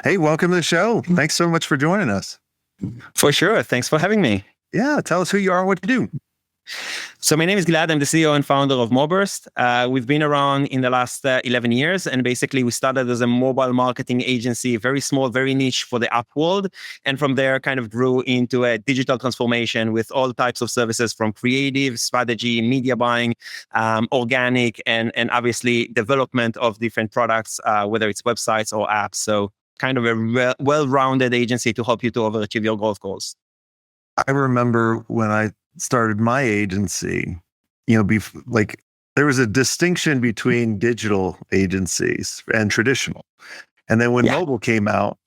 Hey, welcome to the show. Thanks so much for joining us. For sure. Thanks for having me. Yeah, tell us who you are and what you do. So my name is Gilad. I'm the CEO and founder of Moburst. We've been around in the last 11 years, and basically we started as a mobile marketing agency, very small, very niche for the app world. And from there kind of grew into a digital transformation with all types of services from creative, strategy, media buying, organic, and obviously development of different products, whether it's websites or apps. So kind of a well-rounded agency to help you to overachieve your growth goals. I remember when I started my agency, there was a distinction between digital agencies and traditional. And then when mobile came out,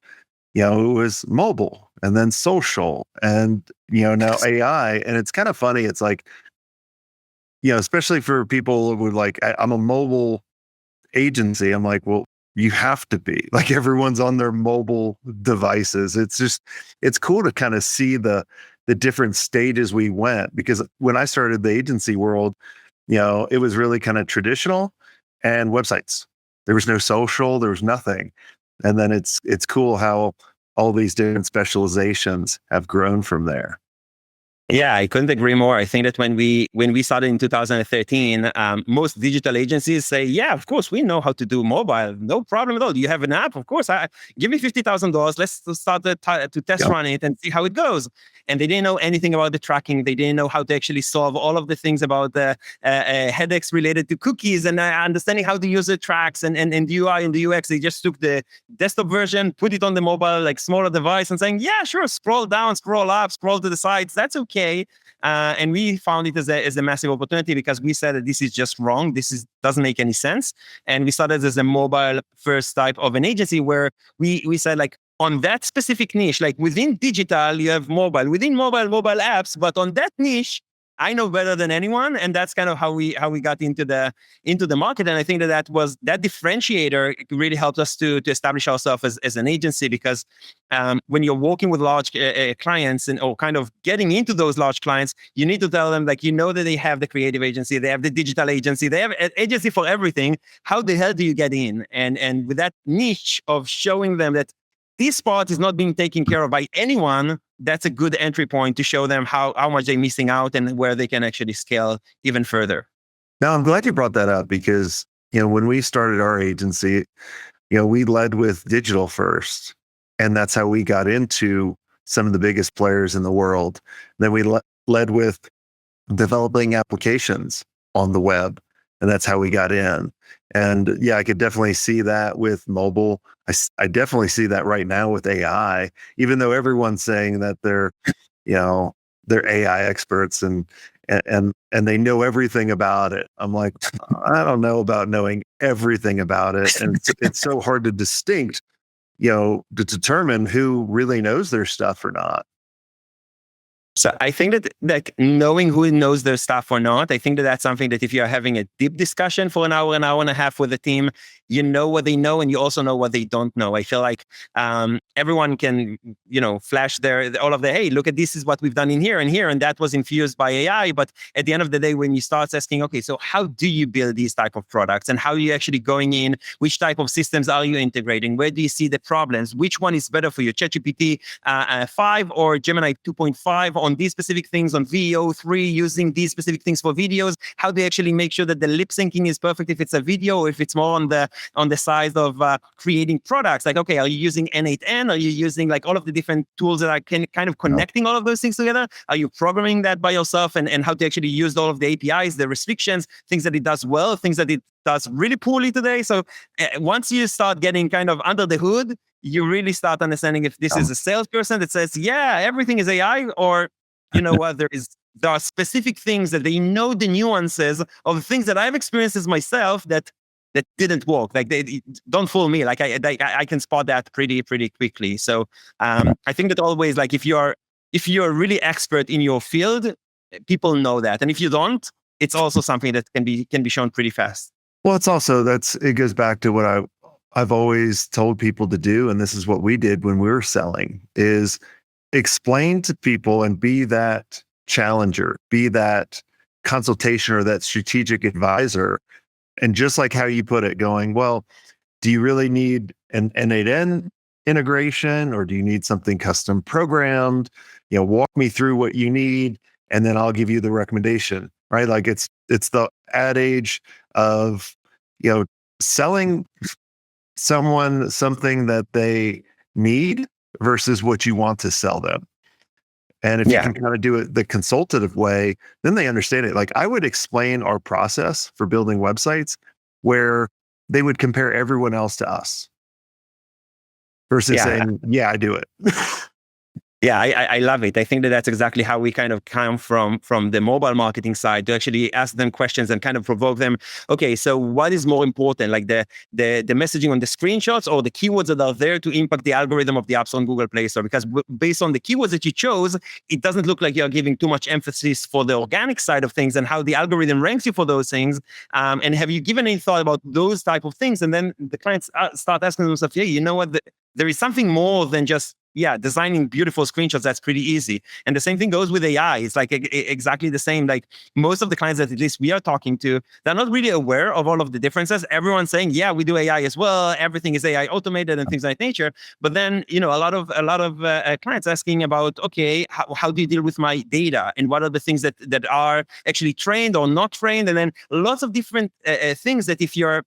it was mobile and then social and, now AI. And it's kind of funny. It's like, especially for people who like, I'm a mobile agency. I'm like, well, you have to be like everyone's on their mobile devices. It's cool to kind of see the different stages we went, because when I started the agency world, it was really kind of traditional and websites. There was no social, there was nothing. And then it's cool how all these different specializations have grown from there. Yeah, I couldn't agree more. I think that when we started in 2013, most digital agencies say, "Yeah, of course, we know how to do mobile, no problem at all. Do you have an app? Of course, give me $50,000. Let's start to test run it and see how it goes." And they didn't know anything about the tracking. They didn't know how to actually solve all of the things about the headaches related to cookies and understanding how the user tracks and the UI and the UX. They just took the desktop version, put it on the mobile, like smaller device, and saying, "Yeah, sure, scroll down, scroll up, scroll to the sides. That's okay." And we found it as a massive opportunity because we said that this is just wrong. Doesn't make any sense. And we started as a mobile first type of an agency where we said, like, on that specific niche, like within digital, you have mobile, within mobile apps, but on that niche, I know better than anyone. And that's kind of how we got into the market. And I think that differentiator really helped us to establish ourselves as an agency, because when you're working with large clients or kind of getting into those large clients, you need to tell them, like, that they have the creative agency, they have the digital agency, they have an agency for everything. How the hell do you get in? And with that niche of showing them that this part is not being taken care of by anyone, that's a good entry point to show them how much they're missing out and where they can actually scale even further. Now, I'm glad you brought that up because, when we started our agency, we led with digital first, and that's how we got into some of the biggest players in the world. Then we led with developing applications on the web, and that's how we got in. And yeah, I could definitely see that with mobile. I definitely see that right now with AI, even though everyone's saying that they're AI experts and they know everything about it. I'm like, I don't know about knowing everything about it. And it's so hard to to determine who really knows their stuff or not. So I think that, like, knowing who knows their stuff or not, I think that that's something that if you're having a deep discussion for an hour and a half with the team, you know what they know and you also know what they don't know. I feel like everyone can, flash all of the, hey, look at this is what we've done in here, and that was infused by AI. But at the end of the day, when you start asking, okay, so how do you build these type of products and how are you actually going in? Which type of systems are you integrating? Where do you see the problems? Which one is better for you? ChatGPT 5 or Gemini 2.5 on these specific things, on VO3 using these specific things for videos? How do you actually make sure that the lip syncing is perfect if it's a video, or if it's more on the side of creating products? Like, okay, are you using N8N? Are you using like all of the different tools that are kind of connecting all of those things together? Are you programming that by yourself, and how to actually use all of the APIs, the restrictions, things that it does well, things that it does really poorly today? So once you start getting kind of under the hood, you really start understanding if this is a salesperson that says, yeah, everything is AI, or you know what, there are specific things that they know the nuances of the things that I've experienced as myself that didn't work. Like, they don't fool me. Like I can spot that pretty quickly. So I think that always, like, if you're really expert in your field, people know that, and if you don't, it's also something that can be shown pretty fast. Well, it's also it goes back to what I've always told people to do, and this is what we did when we were selling, is explain to people and be that challenger, be that consultation or that strategic advisor. And just like how you put it, going, well, do you really need an N8N integration, or do you need something custom programmed? Walk me through what you need, and then I'll give you the recommendation, right? Like it's the adage of, selling someone something that they need versus what you want to sell them. And if you can kind of do it the consultative way, then they understand it. Like I would explain our process for building websites where they would compare everyone else to us versus saying, I do it. Yeah, I love it. I think that's exactly how we kind of come from the mobile marketing side to actually ask them questions and kind of provoke them. Okay, so what is more important, like the messaging on the screenshots or the keywords that are there to impact the algorithm of the apps on Google Play Store? Because based on the keywords that you chose, it doesn't look like you're giving too much emphasis for the organic side of things and how the algorithm ranks you for those things. And have you given any thought about those type of things? And then the clients start asking themselves, you know what? There is something more than just designing beautiful screenshots. That's pretty easy. And the same thing goes with AI. It's like exactly the same. Like most of the clients that at least we are talking to, they're not really aware of all of the differences. Everyone's saying, we do AI as well. Everything is AI automated and things of that nature. But then, a lot of clients asking about, okay, how do you deal with my data? And what are the things that are actually trained or not trained? And then lots of different things that if you're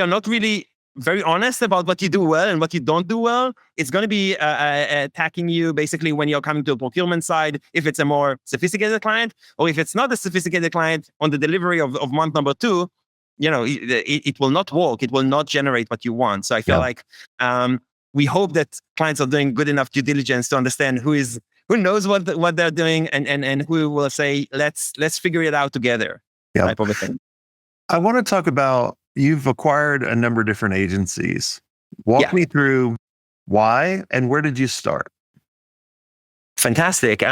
not really very honest about what you do well and what you don't do well, it's going to be attacking you basically when you're coming to a procurement side, if it's a more sophisticated client, or if it's not a sophisticated client on the delivery of month number 2, it will not work. It will not generate what you want. So I feel like we hope that clients are doing good enough due diligence to understand who knows what they're doing and who will say, let's figure it out together, type of a thing. I want to talk about, you've acquired a number of different agencies. Walk me through why and where did you start? Fantastic.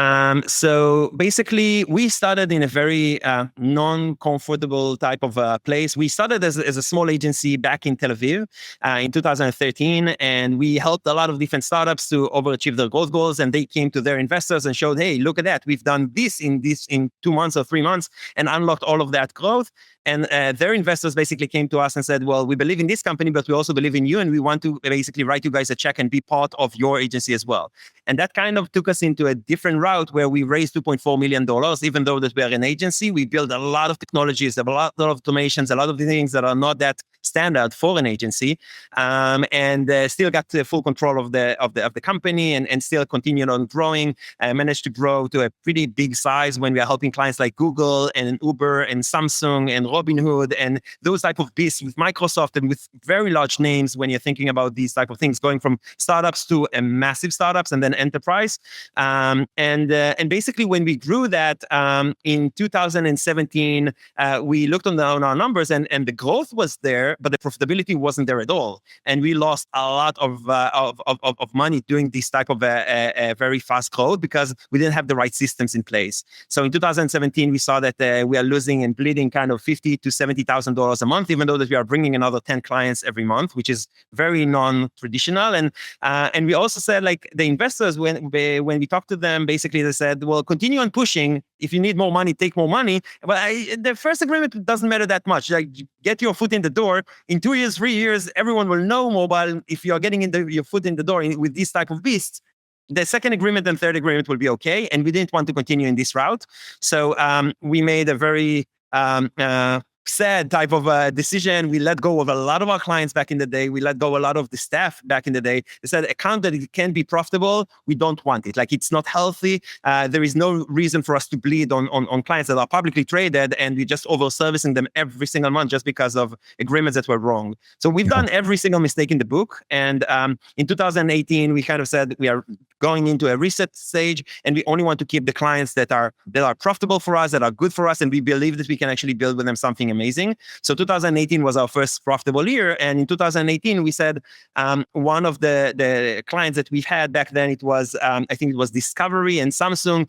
So basically, we started in a very non-comfortable type of place. We started as a small agency back in Tel Aviv in 2013, and we helped a lot of different startups to overachieve their growth goals. And they came to their investors and showed, hey, look at that. We've done this in 2 months or 3 months and unlocked all of that growth. And their investors basically came to us and said, well, we believe in this company, but we also believe in you. And we want to basically write you guys a check and be part of your agency as well. And that kind of took us into a different route where we raised $2.4 million. Even though that we are an agency, we built a lot of technologies, a lot of automations, a lot of the things that are not that standard for an agency, and still got full control of the company and still continued on growing. Managed to grow to a pretty big size when we are helping clients like Google and Uber and Samsung and Robinhood and those type of beasts with Microsoft and with very large names when you're thinking about these type of things, going from startups to massive startups and then enterprise. And basically when we grew that in 2017, we looked on our numbers and the growth was there, but the profitability wasn't there at all. And we lost a lot of money doing this type of a very fast growth because we didn't have the right systems in place. So in 2017, we saw that we are losing and bleeding kind of $50,000 to $70,000 a month, even though that we are bringing another 10 clients every month, which is very non-traditional. And we also said, like, the investors, when we talked to them, basically they said, well, continue on pushing. If you need more money, take more money. But the first agreement doesn't matter that much. Like, get your foot in the door. In 2 years, 3 years, everyone will know mobile. If you are getting your foot in the door with these type of beasts, the second agreement and third agreement will be okay. And we didn't want to continue in this route. So we made a very sad type of decision. We let go of a lot of our clients back in the day. We let go a lot of the staff back in the day. They said, account that it can be profitable, we don't want it. Like, it's not healthy. There is no reason for us to bleed on clients that are publicly traded and we're just over-servicing them every single month just because of agreements that were wrong. So we've done every single mistake in the book. And in 2018, we kind of said we are going into a reset stage and we only want to keep the clients that are profitable for us, that are good for us, and we believe that we can actually build with them something amazing. So 2018 was our first profitable year. And in 2018, we said one of the clients that we've had back then, it was, I think it was Discovery and Samsung.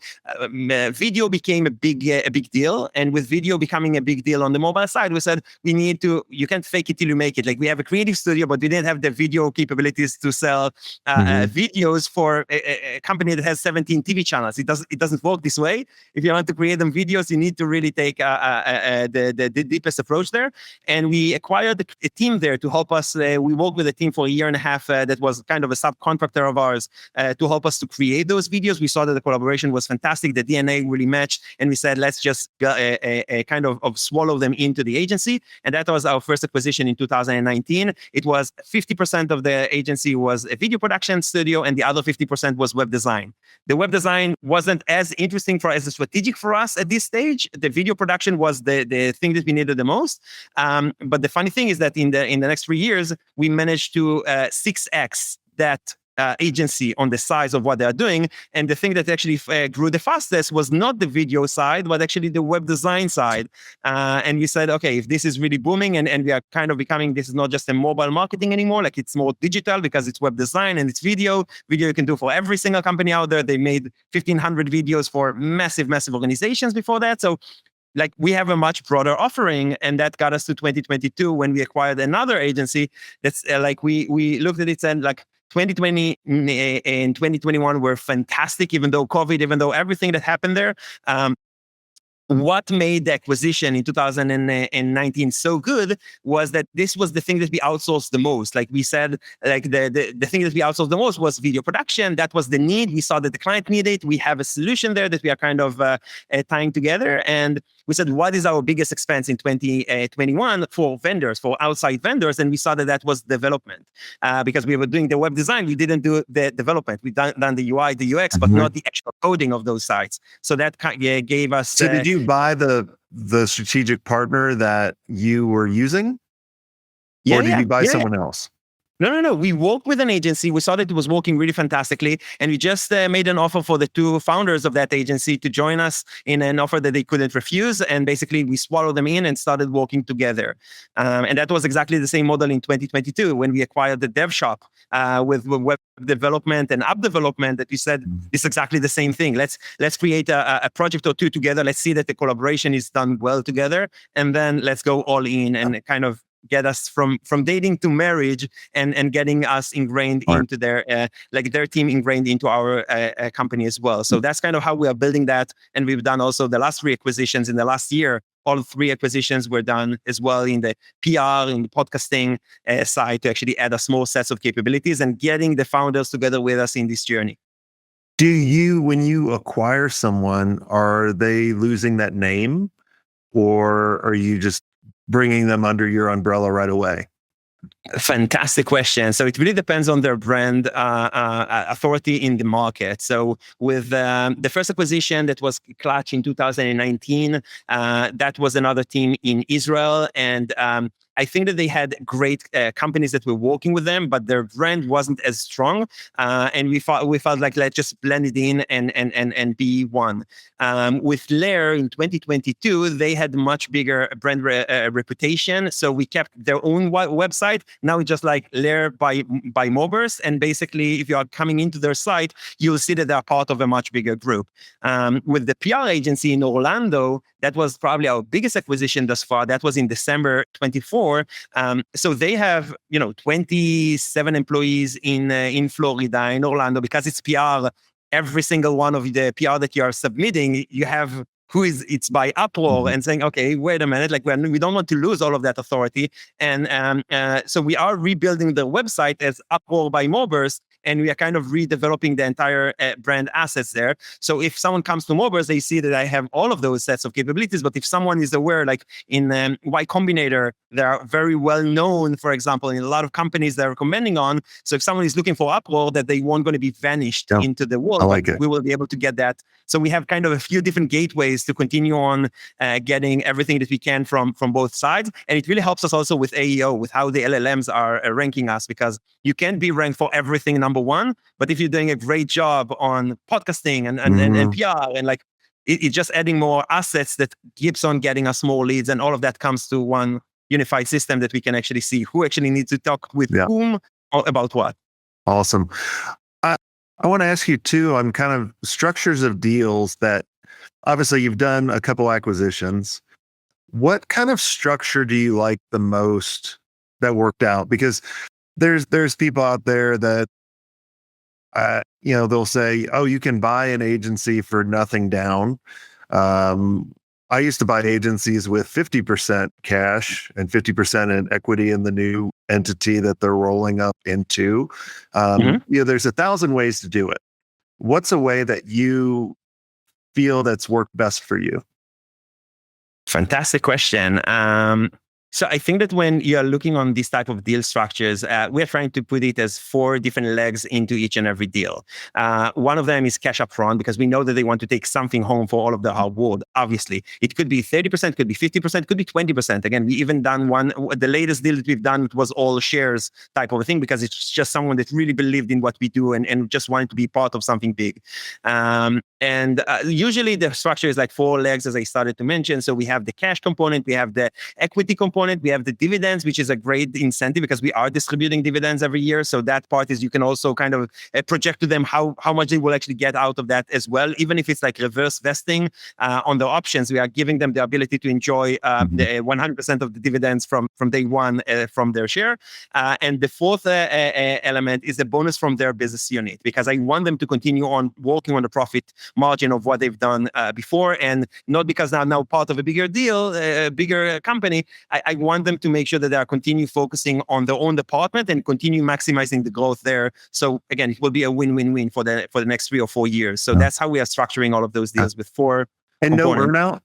Video became a big deal. And with video becoming a big deal on the mobile side, we said, you can't fake it till you make it. Like, we have a creative studio, but we didn't have the video capabilities to sell videos for a company that has 17 TV channels. It doesn't work this way. If you want to create them videos, you need to really take the deepest approach there. And we acquired a team there to help us. We worked with a team for a year and a half that was kind of a subcontractor of ours to help us to create those videos. We saw that the collaboration was fantastic. The DNA really matched. And we said, let's just kind of swallow them into the agency. And that was our first acquisition in 2019. It was 50% of the agency was a video production studio, and the other 50% was web design. The web design wasn't as interesting as a strategic for us at this stage. The video production was the thing that we needed the most. But the funny thing is that in the next 3 years, we managed to 6x that agency on the size of what they are doing. And the thing that actually grew the fastest was not the video side, but actually the web design side. And we said, okay, if this is really booming and we are kind of becoming, this is not just a mobile marketing anymore, like it's more digital because it's web design and it's video you can do for every single company out there. They made 1,500 videos for massive organizations before that. So like we have a much broader offering, and that got us to 2022 when we acquired another agency. That's like we looked at it and like 2020 and 2021 were fantastic, even though COVID, even though everything that happened there. What made the acquisition in 2019 so good was that this was the thing that we outsourced the most. Like we said, like the thing that we outsourced the most was video production. That was the need. We saw that the client needed it. We have a solution there that we are kind of tying together. And we said, what is our biggest expense in 2021 for vendors, for outside vendors? And we saw that was development. Because we were doing the web design, we didn't do the development. We done the UI, the UX, but not the actual coding of those sites. So that gave us... So did you buy the strategic partner that you were using? Or did you buy someone else? No. We worked with an agency. We saw that it was working really fantastically. And we just made an offer for the two founders of that agency to join us in an offer that they couldn't refuse. And basically, we swallowed them in and started working together. And that was exactly the same model in 2022 when we acquired the dev shop with web development and app development, that we said, it's exactly the same thing. Let's create a project or two together. Let's see that the collaboration is done well together. And then let's go all in and kind of get us from dating to marriage and getting us ingrained into their team ingrained into our company as well. So that's kind of how we are building that. And we've done also the last 3 acquisitions in the last year. All 3 acquisitions were done as well in the PR, in the podcasting side to actually add us more sets of capabilities and getting the founders together with us in this journey. When you acquire someone, are they losing that name, or are you just bringing them under your umbrella right away? Fantastic question. So it really depends on their brand authority in the market. So with the first acquisition that was Clutch in 2019, that was another team in Israel. And I think that they had great companies that were working with them, but their brand wasn't as strong. And we felt like, let's just blend it in and be one. With Lair in 2022, they had much bigger brand reputation. So we kept their own website. Now it's just like Lair by Moburst. And basically, if you are coming into their site, you'll see that they're part of a much bigger group. With the PR agency in Orlando, that was probably our biggest acquisition thus far. That was in December 24. So they have, 27 employees in Florida, in Orlando, because it's PR. Every single one of the PR that you are submitting, you have it's by Uproar and saying, okay, wait a minute, like we don't want to lose all of that authority. And so we are rebuilding the website as Uproar by Moburst, and we are kind of redeveloping the entire brand assets there. So if someone comes to Moburst, they see that I have all of those sets of capabilities. But if someone is aware, like in Y Combinator, they are very well known, for example, in a lot of companies they're recommending on. So if someone is looking for Uproar, that they won't going to be vanished into the world, we will be able to get that. So we have kind of a few different gateways to continue on getting everything that we can from both sides. And it really helps us also with AEO, with how the LLMs are ranking us, because you can't be ranked for everything number one, but if you're doing a great job on podcasting and PR and like it's just adding more assets that keeps on getting us more leads, and all of that comes to one unified system that we can actually see who actually needs to talk with whom or about what. Awesome. I want to ask you too on kind of structures of deals that obviously you've done a couple acquisitions. What kind of structure do you like the most that worked out? Because there's people out there that they'll say, oh, you can buy an agency for nothing down. I used to buy agencies with 50% cash and 50% in equity in the new entity that they're rolling up into. There's 1,000 ways to do it. What's a way that you feel that's worked best for you? Fantastic question. So I think that when you're looking on these type of deal structures, we're trying to put it as 4 different legs into each and every deal. One of them is cash up front, because we know that they want to take something home for all of the hard work. Obviously, it could be 30%, could be 50%, could be 20%. Again, we even done one, the latest deal that we've done, it was all shares type of a thing, because it's just someone that really believed in what we do and just wanted to be part of something big. Usually the structure is like 4 legs, as I started to mention. So we have the cash component, we have the equity component, we have the dividends, which is a great incentive because we are distributing dividends every year. So that part is, you can also kind of project to them how much they will actually get out of that as well. Even if it's like reverse vesting on the options, we are giving them the ability to enjoy the 100% of the dividends from day one from their share. And the fourth element is the bonus from their business unit, because I want them to continue on working on the profit margin of what they've done before, and not because they're now part of a bigger deal, a bigger company. I want them to make sure that they are continue focusing on their own department and continue maximizing the growth there. So again, it will be a win-win-win for the next 3 or 4 years. So that's how we are structuring all of those deals with 4 and components. No earnout.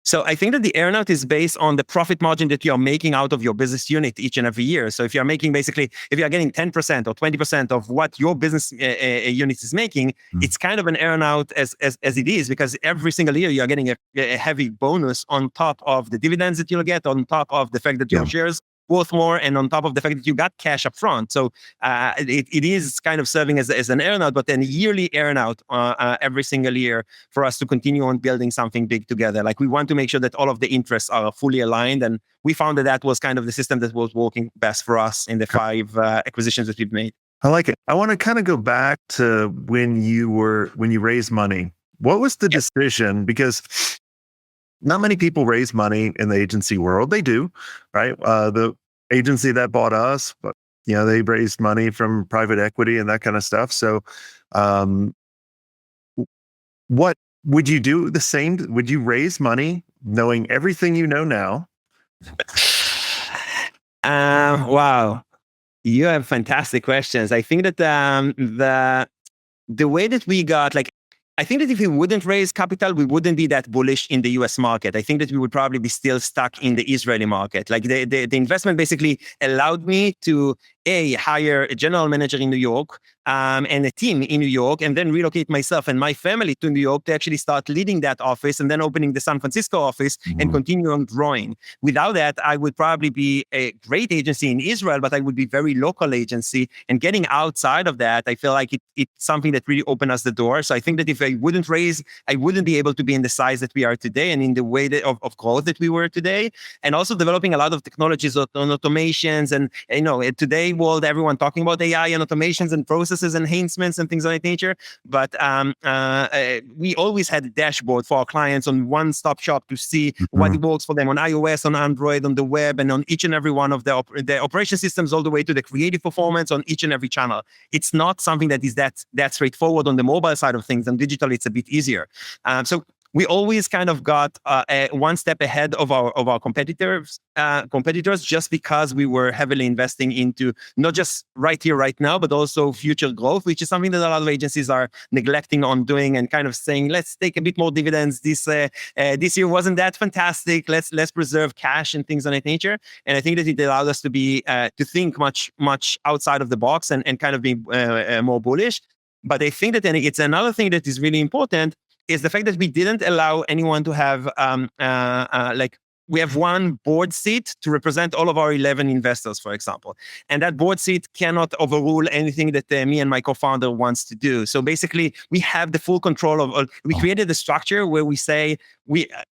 So I think that the earnout is based on the profit margin that you are making out of your business unit each and every year. So if you're making basically, if you're getting 10% or 20% of what your business unit is making, it's kind of an earnout as it is, because every single year you're getting a heavy bonus on top of the dividends that you'll get, on top of the fact that your shares worth more, and on top of the fact that you got cash up front. So it is kind of serving as an earnout, but then yearly earnout every single year for us to continue on building something big together. Like, we want to make sure that all of the interests are fully aligned, and we found that was kind of the system that was working best for us in the 5 acquisitions that we've made. I like it. I want to kind of go back to when you raised money. What was the decision? Because not many people raise money in the agency world. They do, right? The agency that bought us, but they raised money from private equity and that kind of stuff. So, what would you do the same? Would you raise money knowing everything you know now? Wow, you have fantastic questions. I think that the way that we got, like, I think that if we wouldn't raise capital, we wouldn't be that bullish in the US market. I think that we would probably be still stuck in the Israeli market. Like, the investment basically allowed me to hire a general manager in New York and a team in New York, and then relocate myself and my family to New York to actually start leading that office, and then opening the San Francisco office and continue on growing. Without that, I would probably be a great agency in Israel, but I would be very local agency. And getting outside of that, I feel like it's something that really opened us the door. So I think that if I wouldn't raise, I wouldn't be able to be in the size that we are today, and in the way of growth that we were today. And also developing a lot of technologies on automations, and today world, everyone talking about AI and automations and processes enhancements and things of that nature. But we always had a dashboard for our clients on one-stop shop to see what works for them on iOS, on Android, on the web, and on each and every one of the operation systems, all the way to the creative performance on each and every channel. It's not something that is that straightforward on the mobile side of things. And digital, it's a bit easier. So we always kind of got one step ahead of our competitors, just because we were heavily investing into not just right here, right now, but also future growth, which is something that a lot of agencies are neglecting on doing, and kind of saying, let's take a bit more dividends. This year wasn't that fantastic. Let's preserve cash and things of that nature. And I think that it allowed us to be to think much outside of the box, and kind of be more bullish. But I think that it's another thing that is really important, is the fact that we didn't allow anyone to have we have one board seat to represent all of our 11 investors, for example. And that board seat cannot overrule anything that me and my co-founder wants to do. So basically, we have the full control of, we created a structure where we say,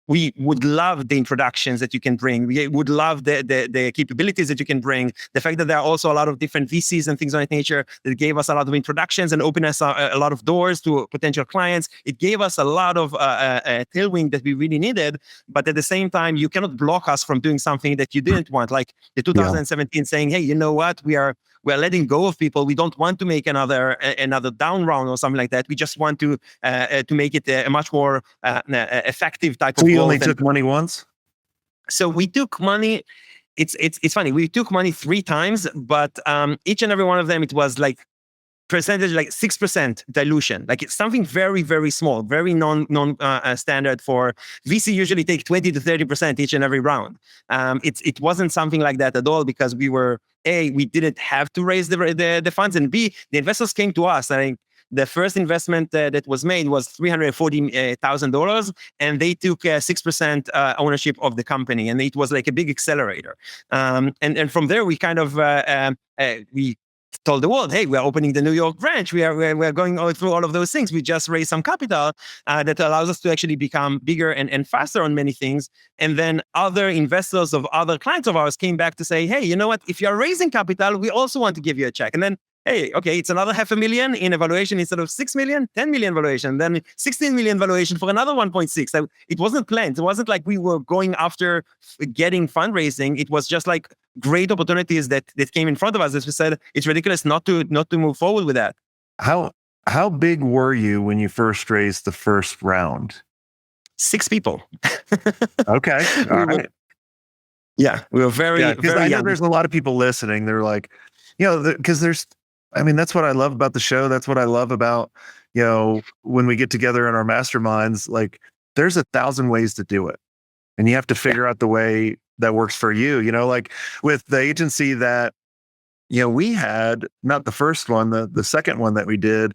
we would love the introductions that you can bring. We would love the capabilities that you can bring. The fact that there are also a lot of different VCs and things of that nature that gave us a lot of introductions and opened us a lot of doors to potential clients. It gave us a lot of tailwind that we really needed. But at the same time, you cannot block us from doing something that you didn't want. Like the 2017 saying, hey, you know what? We're letting go of people. We don't want to make another down round or something like that. We just want to make it a much more effective type of growth. So you only took money once? So we took money. It's funny. We took money 3 times, but each and every one of them, it was like percentage, like 6% dilution. Like it's something very, very small, very non standard for VC. Usually take 20 to 30% each and every round. It wasn't something like that at all, because we didn't have to raise the funds, and B, the investors came to us. I think the first investment that was made was $340,000, and they took 6% ownership of the company, and it was like a big accelerator. And from there, we kind of we told the world, hey, we're opening the New York branch. We're going through all of those things. We just raised some capital that allows us to actually become bigger and faster on many things. And then other investors of other clients of ours came back to say, hey, you know what? If you're raising capital, we also want to give you a check. And then, hey, okay, it's another $500,000 in a valuation instead of 6 million, 10 million valuation, then 16 million valuation for another 1.6. So it wasn't planned. It wasn't like we were going after getting fundraising. It was just like great opportunities that came in front of us. As we said, it's ridiculous not to move forward with that. How big were you when you first raised the first round? 6 people. Okay. All right. We were very young. I know there's a lot of people listening. They're like, because that's what I love about the show. That's what I love about, when we get together in our masterminds, like there's 1,000 ways to do it. And you have to figure out the way that works for you, like with the agency that, we had, not the first one, the second one that we did,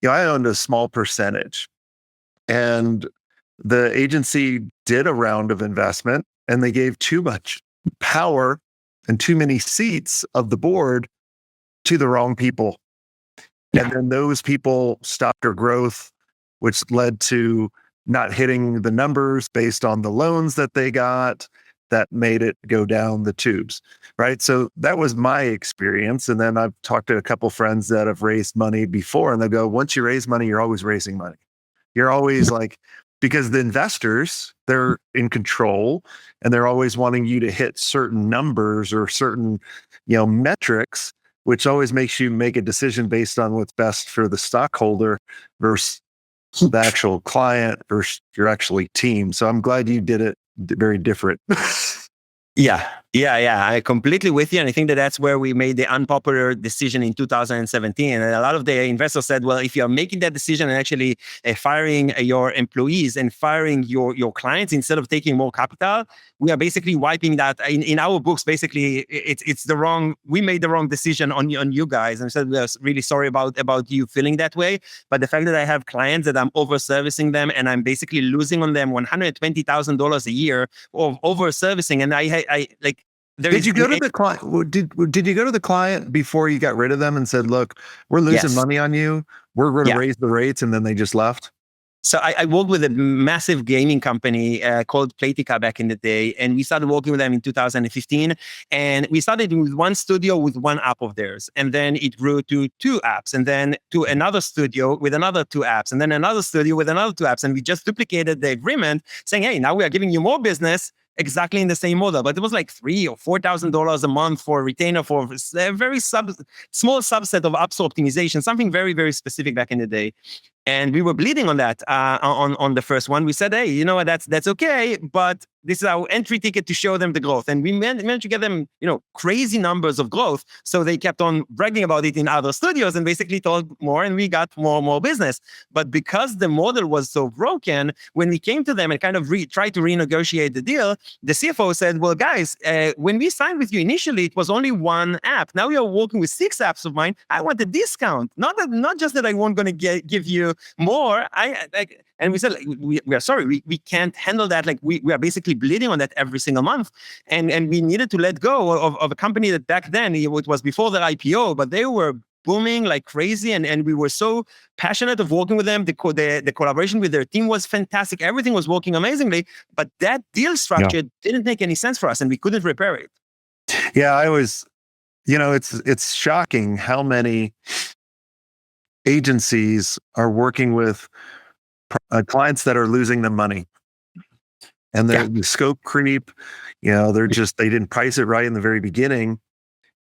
I owned a small percentage, and the agency did a round of investment, and they gave too much power and too many seats of the board to the wrong people. Yeah. And then those people stopped their growth, which led to not hitting the numbers based on the loans that they got, that made it go down the tubes, right? So that was my experience. And then I've talked to a couple friends that have raised money before, and they go, once you raise money, you're always raising money. You're always like, because the investors, they're in control, and they're always wanting you to hit certain numbers or certain, metrics, which always makes you make a decision based on what's best for the stockholder versus the actual client versus your actually team. So I'm glad you did it very different. Yeah. I completely with you. And I think that's where we made the unpopular decision in 2017. And a lot of the investors said, well, if you're making that decision and actually firing your employees and firing your clients instead of taking more capital, we are basically wiping that. In our books, basically, it's the wrong, we made the wrong decision on you guys. And we said, we are really sorry about you feeling that way. But the fact that I have clients that I'm over-servicing them and I'm basically losing on them $120,000 a year of over-servicing, and I like, did you go to the client? Did you go to the client before you got rid of them and said, "Look, we're losing money on you. We're going to raise the rates," and then they just left? So I worked with a massive gaming company called Playtika back in the day, and we started working with them in 2015. And we started with one studio with one app of theirs, and then it grew to 2 apps, and then to another studio with another 2 apps, and then another studio with another 2 apps. And we just duplicated the agreement, saying, "Hey, now we are giving you more business." Exactly in the same model, but it was like $3,000 or $4,000 a month for a retainer for a very small subset of apps optimization, something very, very specific back in the day. And we were bleeding on that on the first one. We said, hey, you know what, that's okay, but this is our entry ticket to show them the growth. And we managed to get them, crazy numbers of growth. So they kept on bragging about it in other studios and basically told more, and we got more business. But because the model was so broken, when we came to them and kind of tried to renegotiate the deal, the CFO said, well, guys, when we signed with you initially, it was only 1 app. Now you're working with 6 apps of mine. I want a discount. Not just that I won't going to give you more. And we said, like, we are sorry, we can't handle that. Like we are basically bleeding on that every single month. And we needed to let go of a company that back then, it was before their IPO, but they were booming like crazy. And we were so passionate of working with them. The collaboration with their team was fantastic. Everything was working amazingly. But that deal structure didn't make any sense for us, and we couldn't repair it. Yeah, I was, it's shocking how many agencies are working with clients that are losing them money. And the scope creep, they didn't price it right in the very beginning.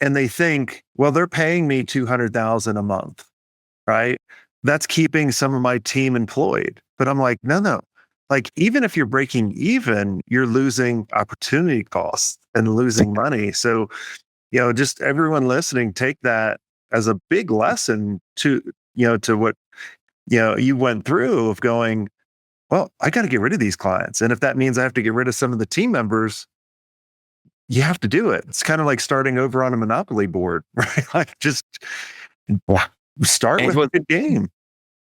And they think, well, they're paying me $200,000 a month, right? That's keeping some of my team employed. But I'm like, no. Like, even if you're breaking even, you're losing opportunity costs and losing money. So, just everyone listening, take that as a big lesson to what, you went through of going, well, I got to get rid of these clients. And if that means I have to get rid of some of the team members, you have to do it. It's kind of like starting over on a Monopoly board, right? Like, just start with a good game.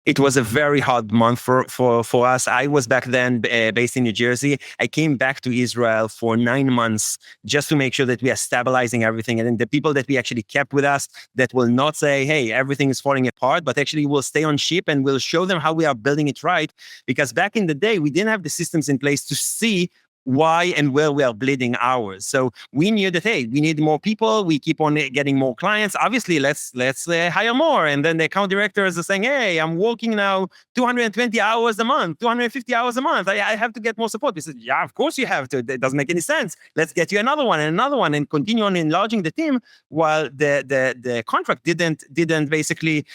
It was a very hard month for us. I was back then based in New Jersey. I came back to Israel for 9 months just to make sure that we are stabilizing everything. And then the people that we actually kept with us that will not say, hey, everything is falling apart, but actually will stay on ship and we'll show them how we are building it right. Because back in the day, we didn't have the systems in place to see why and where we are bleeding hours. So we knew that, hey, we need more people. We keep on getting more clients. Obviously, let's hire more. And then the account directors are saying, hey, I'm working now 220 hours a month, 250 hours a month. I have to get more support. We said, yeah, of course you have to. It doesn't make any sense. Let's get you another one and continue on enlarging the team while the contract didn't basically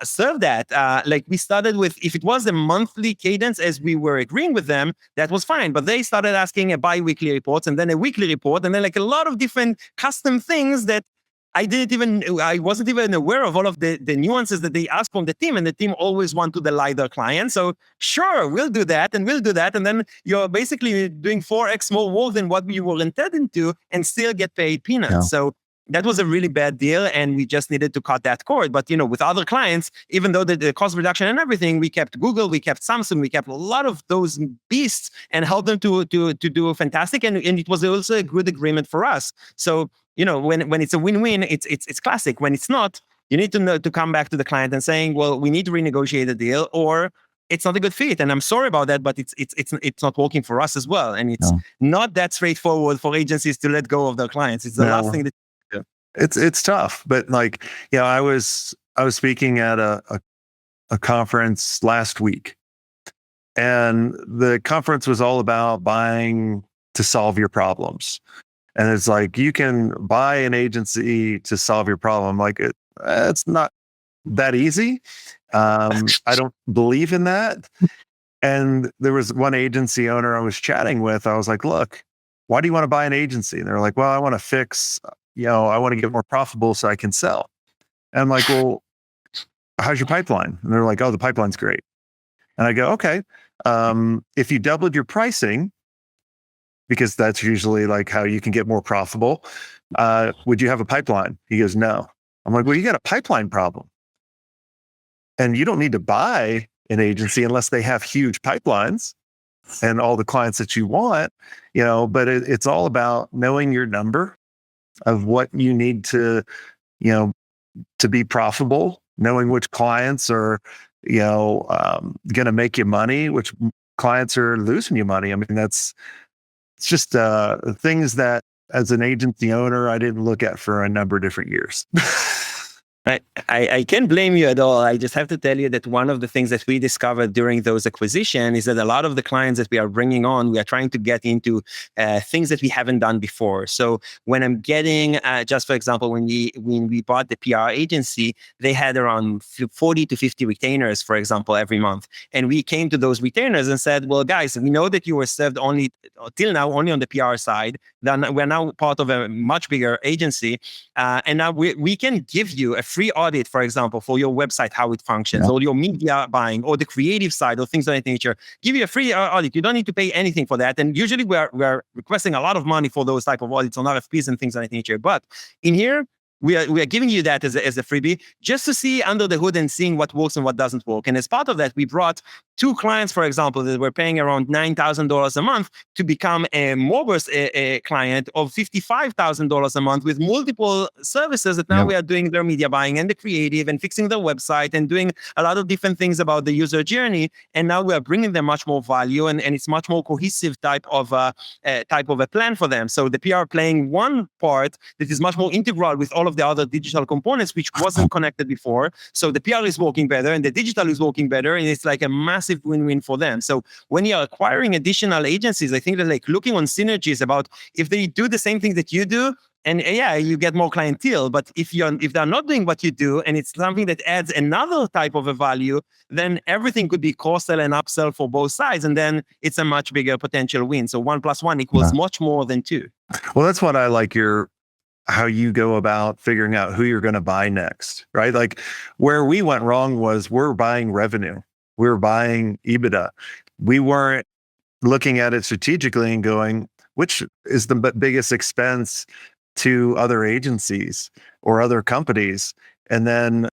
serve that. Like, we started with, if it was a monthly cadence as we were agreeing with them, that was fine. But they started asking a bi-weekly reports and then a weekly report and then like a lot of different custom things that I wasn't even aware of all of the nuances that they asked from the team, and the team always want to delight their clients. So sure, we'll do that. And then you're basically doing 4x more work than what we were intended to and still get paid peanuts. Yeah. So that was a really bad deal, and we just needed to cut that cord. But, with other clients, even though the cost reduction and everything, we kept Google, we kept Samsung, we kept a lot of those beasts and helped them to do fantastic. And it was also a good agreement for us. So, when it's a win-win, it's classic. When it's not, you need to know to come back to the client and saying, well, we need to renegotiate the deal, or it's not a good fit. And I'm sorry about that, but it's not working for us as well. And it's not that straightforward for agencies to let go of their clients. It's the last thing that. It's tough, but like, I was speaking at a conference last week, and the conference was all about buying to solve your problems. And it's like, you can buy an agency to solve your problem. Like, it's not that easy. I don't believe in that. And there was one agency owner I was chatting with. I was like, look, why do you want to buy an agency? And they're like, well, I want to fix, I want to get more profitable so I can sell. And I'm like, well, how's your pipeline? And they're like, oh, the pipeline's great. And I go, okay, if you doubled your pricing, because that's usually like how you can get more profitable, would you have a pipeline? He goes, no. I'm like, well, you got a pipeline problem. And you don't need to buy an agency unless they have huge pipelines and all the clients that you want, but it's all about knowing your number of what you need to, to be profitable, knowing which clients are, going to make you money, which clients are losing you money. I mean, it's just things that as an agency owner, I didn't look at for a number of different years. I can't blame you at all. I just have to tell you that one of the things that we discovered during those acquisitions is that a lot of the clients that we are bringing on, we are trying to get into things that we haven't done before. So when I'm getting, just for example, when we bought the PR agency, they had around 40 to 50 retainers, for example, every month. And we came to those retainers and said, well, guys, we know that you were served till now only on the PR side. Then we're now part of a much bigger agency. And now we can give you a free audit, for example, for your website, how it functions, or your media buying, or the creative side, or things of that nature. Give you a free audit. You don't need to pay anything for that. And usually we're requesting a lot of money for those type of audits on RFPs and things of that nature. But in here, we are giving you that as a freebie, just to see under the hood and seeing what works and what doesn't work. And as part of that, we brought two clients, for example, that were paying around $9,000 a month to become a Moburst client of $55,000 a month with multiple services that now we are doing their media buying and the creative and fixing their website and doing a lot of different things about the user journey. And now we are bringing them much more value, and it's much more cohesive type of a plan for them. So the PR playing one part that is much more integral with all of the other digital components, which wasn't connected before. So the PR is working better and the digital is working better, and it's like a massive win-win for them. So when you're acquiring additional agencies, I think that like looking on synergies about if they do the same thing that you do, and you get more clientele. But if they're not doing what you do, and it's something that adds another type of a value, then everything could be cross-sell and upsell for both sides, and then it's a much bigger potential win. So 1 + 1 equals much more than 2. Well, that's what I like how you go about figuring out who you're going to buy next, right? Like where we went wrong was we're buying revenue. We're buying EBITDA. We weren't looking at it strategically and going, which is the biggest expense to other agencies or other companies? And then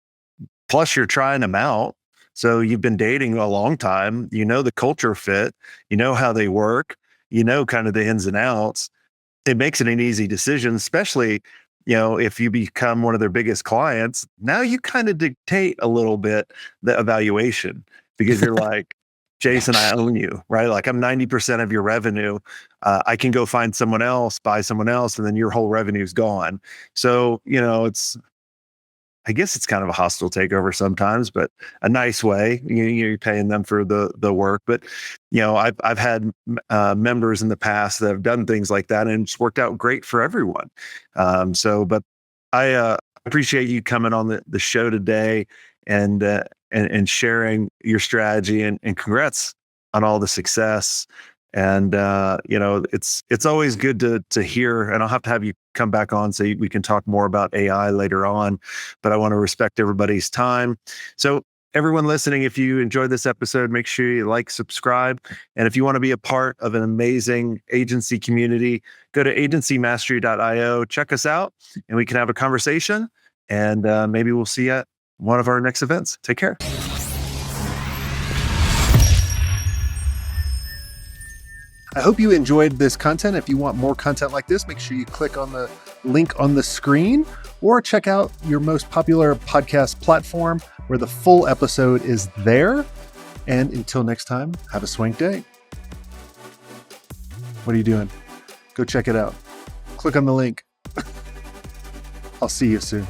plus you're trying them out. So you've been dating a long time. You know the culture fit. You know how they work. You know kind of the ins and outs. It makes it an easy decision, especially, if you become one of their biggest clients. Now you kind of dictate a little bit the evaluation because you're like, Jason, I own you, right? Like I'm 90% of your revenue. I can go find someone else, buy someone else, and then your whole revenue's gone. So, I guess it's kind of a hostile takeover sometimes, but a nice way. You're paying them for the work. But I've had members in the past that have done things like that, and it's worked out great for everyone. But I appreciate you coming on the show today and sharing your strategy, and congrats on all the success. And it's always good to hear, and I'll have to have you come back on so we can talk more about AI later on, but I want to respect everybody's time. So everyone listening, if you enjoyed this episode, make sure you like, subscribe. And if you want to be a part of an amazing agency community, go to agencymastery.io, check us out, and we can have a conversation, and maybe we'll see you at one of our next events. Take care. I hope you enjoyed this content. If you want more content like this, make sure you click on the link on the screen or check out your most popular podcast platform where the full episode is there. And until next time, have a swank day. What are you doing? Go check it out. Click on the link. I'll see you soon.